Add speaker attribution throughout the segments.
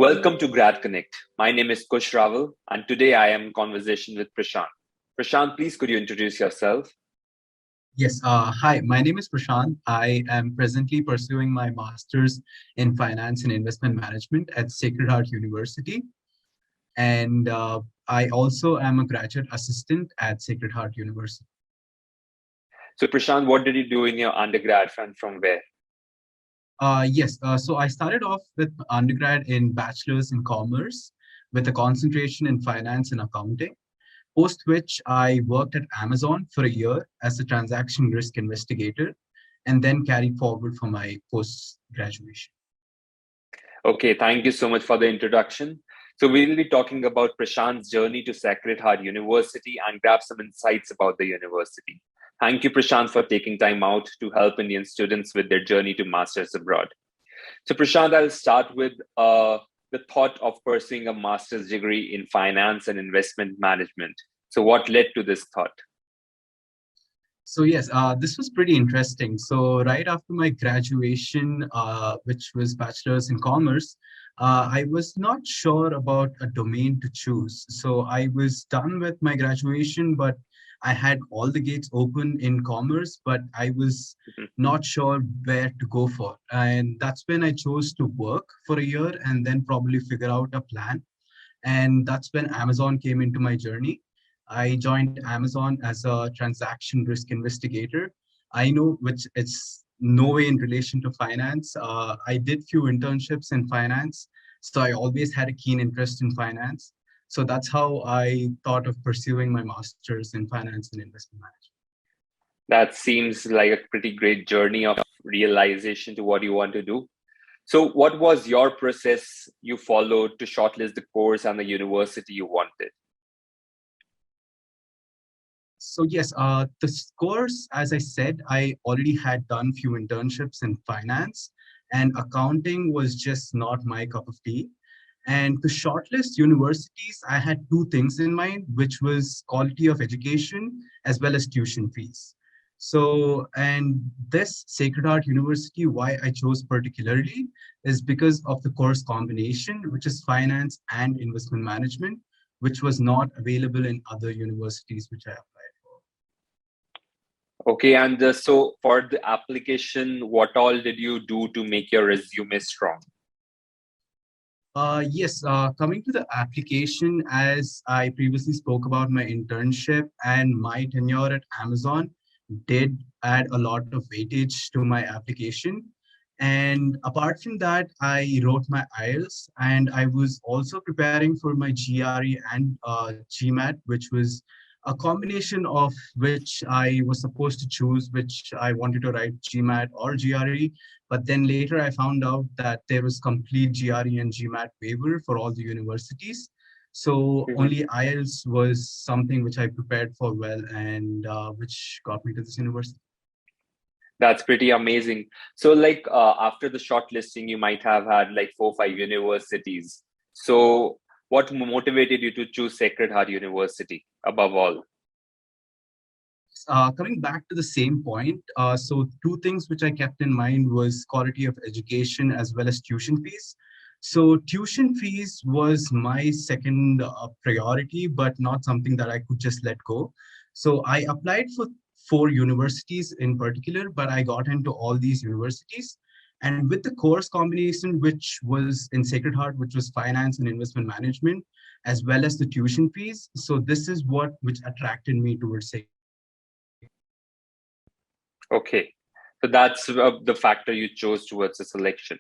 Speaker 1: Welcome to Grad Connect. My name is Kush Rawal, and today I am in conversation with Prashanth. Prashanth, please could you introduce yourself?
Speaker 2: Yes. Hi, my name is Prashanth. I am presently pursuing my master's in finance and investment management at Sacred Heart University. And I also am a graduate assistant at Sacred Heart University.
Speaker 1: So Prashanth, what did you do in your undergrad and from where?
Speaker 2: Yes. So I started off with undergrad in bachelor's in commerce with a concentration in finance and accounting. Post which I worked at Amazon for a year as a transaction risk investigator and then carried forward for my post-graduation.
Speaker 1: Okay, thank you so much for the introduction. So we will be talking about Prashanth's journey to Sacred Heart University and grab some insights about the university. Thank you, Prashanth, for taking time out to help Indian students with their journey to masters abroad. So Prashanth, I'll start with the thought of pursuing a master's degree in finance and investment management. So what led to this thought?
Speaker 2: So yes, this was pretty interesting. So right after my graduation, which was bachelor's in commerce, I was not sure about a domain to choose. So I was done with my graduation, but I had all the gates open in commerce, but I was not sure where to go for. And that's when I chose to work for a year and then probably figure out a plan. And that's when Amazon came into my journey. I joined Amazon as a transaction risk investigator. I know which it's no way in relation to finance. I did few internships in finance, so I always had a keen interest in finance. So that's how I thought of pursuing my master's in finance and investment management.
Speaker 1: That seems like a pretty great journey of realization to what you want to do. So what was your process you followed to shortlist the course and the university you wanted?
Speaker 2: So yes, this course, as I said, I already had done few internships in finance, and accounting was just not my cup of tea. And to shortlist universities, I had two things in mind, which was quality of education as well as tuition fees. So, and this Sacred Heart University, why I chose particularly is because of the course combination, which is finance and investment management, which was not available in other universities which I applied for.
Speaker 1: Okay, and so for the application, what all did you do to make your resume strong?
Speaker 2: Yes, coming to the application, as I previously spoke about my internship and my tenure at Amazon did add a lot of weightage to my application. And apart from that, I wrote my IELTS and I was also preparing for my GRE and GMAT, which was a combination of which I was supposed to choose, which I wanted to write GMAT or GRE. But then later I found out that there was complete GRE and GMAT waiver for all the universities. So only IELTS was something which I prepared for well and which got me to this university.
Speaker 1: That's pretty amazing. So like after the shortlisting, you might have had like 4 or 5 universities. So what motivated you to choose Sacred Heart University above all?
Speaker 2: Coming back to the same point, so two things which I kept in mind was quality of education as well as tuition fees. So tuition fees was my second priority, but not something that I could just let go. So I applied for 4 universities in particular, but I got into all these universities. And with the course combination, which was in Sacred Heart, which was finance and investment management, as well as the tuition fees. So this is what which attracted me towards Sacred.
Speaker 1: Okay, so that's the factor you chose towards the selection.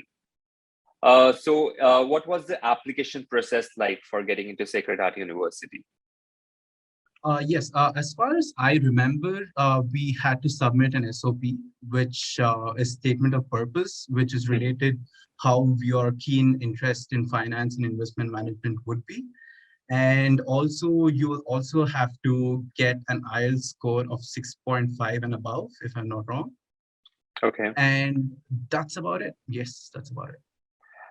Speaker 1: What was the application process like for getting into Sacred Heart University?
Speaker 2: Yes, as far as I remember, we had to submit an SOP, which is statement of purpose, which is related how your keen interest in finance and investment management would be. And also, you will also have to get an IELTS score of 6.5 and above, if I'm not wrong.
Speaker 1: Okay.
Speaker 2: And that's about it. Yes, that's about it.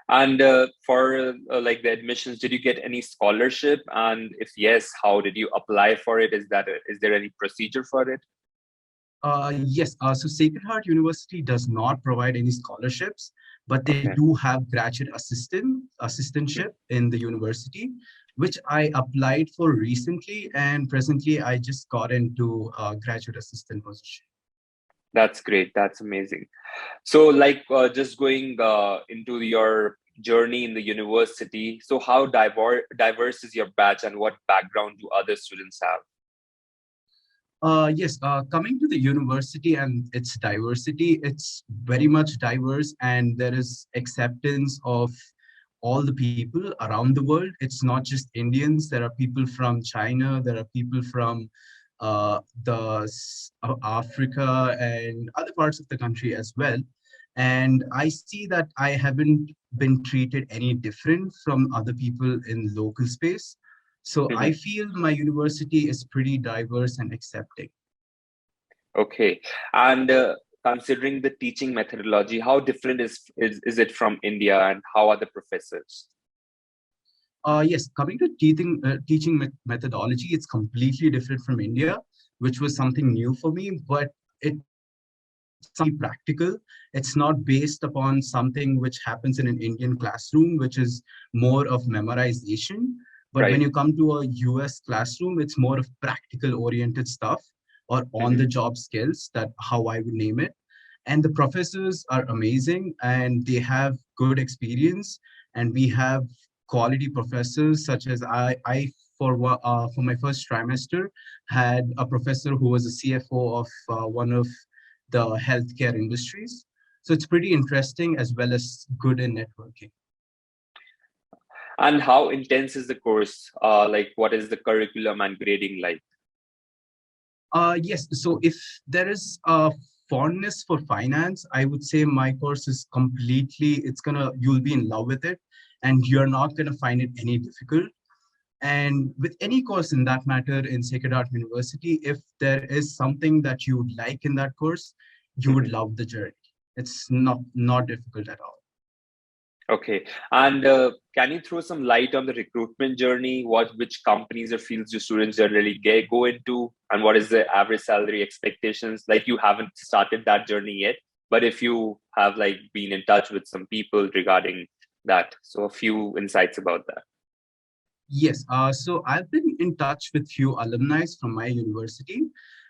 Speaker 1: And for like the admissions, did you get any scholarship? And if yes, how did you apply for it? Is there any procedure for it?
Speaker 2: Yes, so Sacred Heart University does not provide any scholarships, but they
Speaker 1: Okay.
Speaker 2: do have graduate assistantship in the university, which I applied for recently, and presently I just got into a graduate assistant position.
Speaker 1: That's great. That's amazing. So, like, just going into your journey in the university. So, how diverse is your batch, and what background do other students have?
Speaker 2: Yes, coming to the university and its diversity, it's very much diverse, and there is acceptance of all the people around the world. It's not just Indians. There are people from China. There are people from Africa and other parts of the country as well. And I see that I haven't been treated any different from other people in local space. So I
Speaker 1: Mhm.
Speaker 2: feel my university is pretty diverse and accepting.
Speaker 1: Okay. And considering the teaching methodology, how different is it from India, and how are the professors?
Speaker 2: Yes, coming to teaching methodology, it's completely different from India, which was something new for me, but it's something practical. It's not based upon something which happens in an Indian classroom, which is more of memorization. But when
Speaker 1: Right.
Speaker 2: you come to a US classroom, it's more of practical oriented stuff or on the
Speaker 1: Mhm.
Speaker 2: job skills, that how I would name it. And the professors are amazing and they have good experience, and we have quality professors such as for my first trimester had a professor who was a CFO of one of the healthcare industries. So it's pretty interesting as well as good in networking.
Speaker 1: And how intense is the course? Like, what is the curriculum and grading like?
Speaker 2: Yes, so if there is a fondness for finance, I would say my course is you'll be in love with it, and you're not gonna find it any difficult. And with any course in that matter in Sacred Heart University, if there is something that you would like in that course, you would
Speaker 1: Mhm.
Speaker 2: love the journey. It's not difficult at all.
Speaker 1: Okay. And can you throw some light on the recruitment journey? Which companies or fields do students generally go into, and what is the average salary expectations? Like, you haven't started that journey yet, but if you have like been in touch with some people regarding that, so a few insights about that.
Speaker 2: Yes, so I've been in touch with few alumni from my university,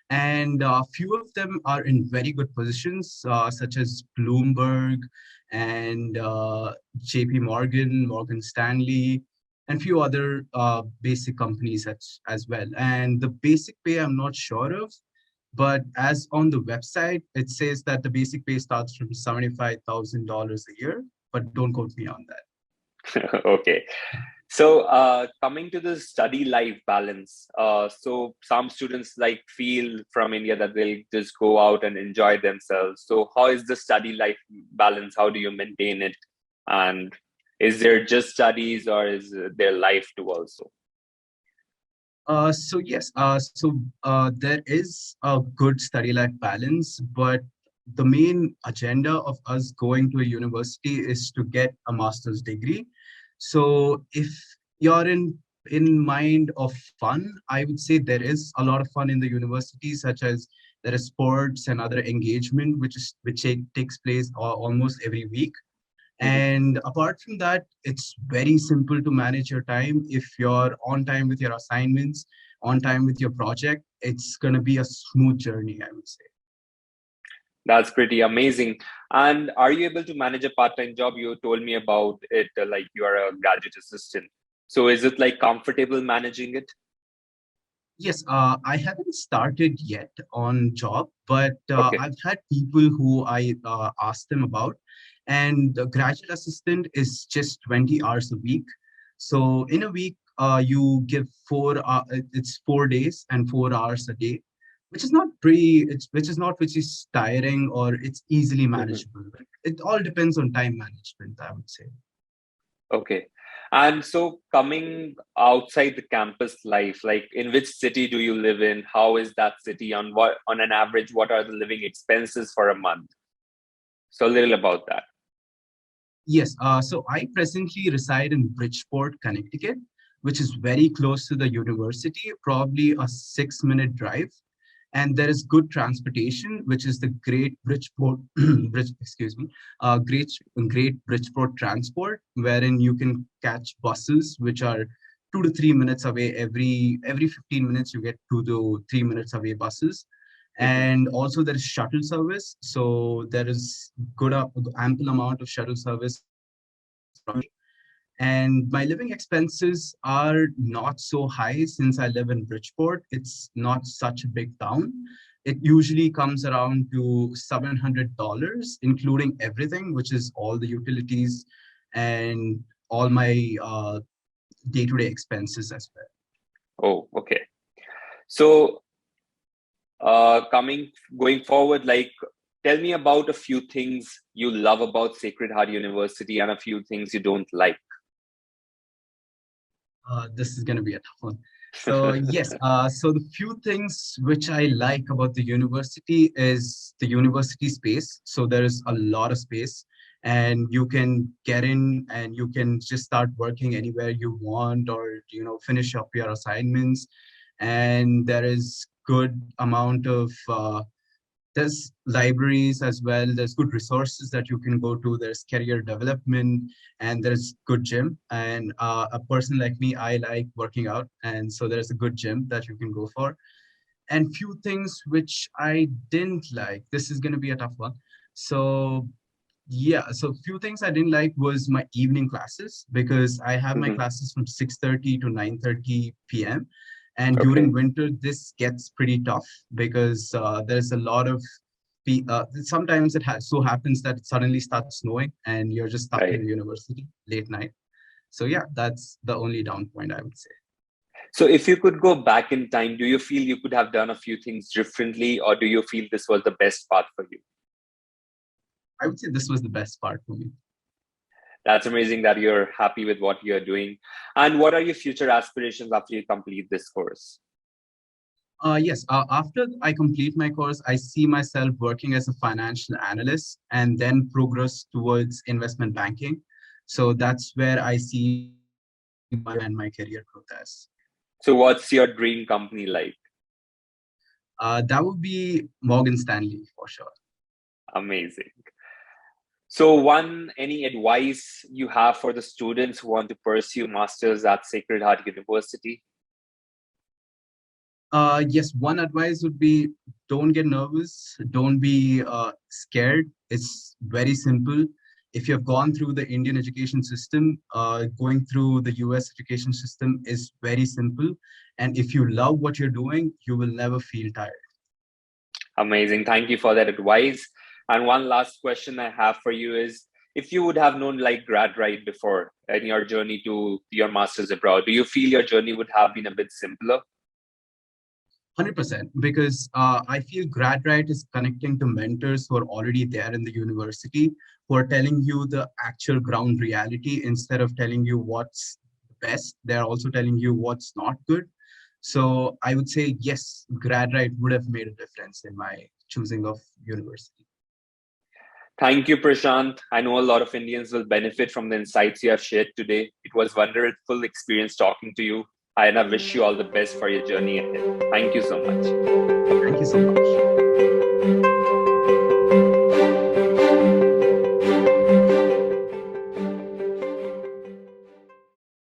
Speaker 2: and few of them are in very good positions, such as Bloomberg and JP Morgan, Morgan Stanley, and few other basic companies as well. And the basic pay I'm not sure of, but as on the website, it says that the basic pay starts from $75,000 a year, but don't quote me on that.
Speaker 1: Okay. So, coming to the study life balance, so some students like feel from India that they'll just go out and enjoy themselves. So, how is the study life balance? How do you maintain it? And is there just studies, or is there life too also?
Speaker 2: So there is a good study life balance, but the main agenda of us going to a university is to get a master's degree. So if you're in mind of fun, I would say there is a lot of fun in the university, such as there is sports and other engagement, which takes place almost every week.
Speaker 1: Mhm.
Speaker 2: And apart from that, it's very simple to manage your time. If you're on time with your assignments, on time with your project, it's going to be a smooth journey, I would say.
Speaker 1: That's pretty amazing. And are you able to manage a part-time job? You told me about it, like you are a graduate assistant. So, is it like comfortable managing it?
Speaker 2: Yes, I haven't started yet on job, but
Speaker 1: Okay.
Speaker 2: I've had people who I asked them about, and the graduate assistant is just 20 hours a week. So in a week, you give it's 4 days and 4 hours a day, which is tiring or it's easily
Speaker 1: Mhm.
Speaker 2: manageable. It all depends on time management, I would say.
Speaker 1: Okay. And so, coming outside the campus life, like, in which city do you live in? How is that city? On an average, what are the living expenses for a month? So, a little about that.
Speaker 2: Yes, so I presently reside in Bridgeport, Connecticut, which is very close to the university, probably a 6-minute drive. And there is good transportation, which is the Great Bridgeport, Great Bridgeport Transport, wherein you can catch buses, which are 2 to 3 minutes away. Every 15 minutes, you get 2 to 3 minutes away buses.
Speaker 1: Mhm.
Speaker 2: And also there is shuttle service. So there is ample amount of shuttle service. And my living expenses are not so high since I live in Bridgeport. It's not such a big town. It usually comes around to $700, including everything, which is all the utilities and all my day-to-day expenses as well.
Speaker 1: Oh, okay. So going forward, like, tell me about a few things you love about Sacred Heart University and a few things you don't like.
Speaker 2: This is going to be a tough one. So yes, so the few things which I like about the university is the university space. So there is a lot of space, and you can get in and you can just start working anywhere you want, or finish up your assignments. And there is good amount of there's libraries as well. There's good resources that you can go to. There's career development, and there's good gym. And a person like me, I like working out, and so there's a good gym that you can go for. And few things which I didn't like. This is going to be a tough one. So yeah, so few things I didn't like was my evening classes, because I have my
Speaker 1: Mhm.
Speaker 2: classes from 6:30 to 9:30 p.m. And during
Speaker 1: Okay.
Speaker 2: winter, this gets pretty tough, because there's a lot of sometimes it so happens that it suddenly starts snowing and you're just stuck in
Speaker 1: Right.
Speaker 2: the university late night. So yeah, that's the only down point I would say.
Speaker 1: So if you could go back in time, do you feel you could have done a few things differently, or do you feel this was the best path for you?
Speaker 2: I would say this was the best part for me.
Speaker 1: That's amazing that you're happy with what you're doing. And what are your future aspirations after you complete this course?
Speaker 2: Yes, after I complete my course, I see myself working as a financial analyst and then progress towards investment banking. So that's where I see and my career growth as.
Speaker 1: So what's your dream company like?
Speaker 2: That would be Morgan Stanley for sure.
Speaker 1: Amazing. So any advice you have for the students who want to pursue masters at Sacred Heart University?
Speaker 2: Yes, one advice would be don't get nervous, don't be scared. It's very simple. If you've gone through the Indian education system, going through the US education system is very simple. And if you love what you're doing, you will never feel tired.
Speaker 1: Amazing. Thank you for that advice. And one last question I have for you is, if you would have known like GradRight before in your journey to your master's abroad, do you feel your journey would have been a bit simpler?
Speaker 2: 100%, because I feel GradRight is connecting to mentors who are already there in the university, who are telling you the actual ground reality instead of telling you what's best. They're also telling you what's not good. So I would say, yes, GradRight would have made a difference in my choosing of university.
Speaker 1: Thank you, Prashanth. I know a lot of Indians will benefit from the insights you have shared today. It was a wonderful experience talking to you, and I wish you all the best for your journey ahead. Thank you so much.
Speaker 2: Thank you so much.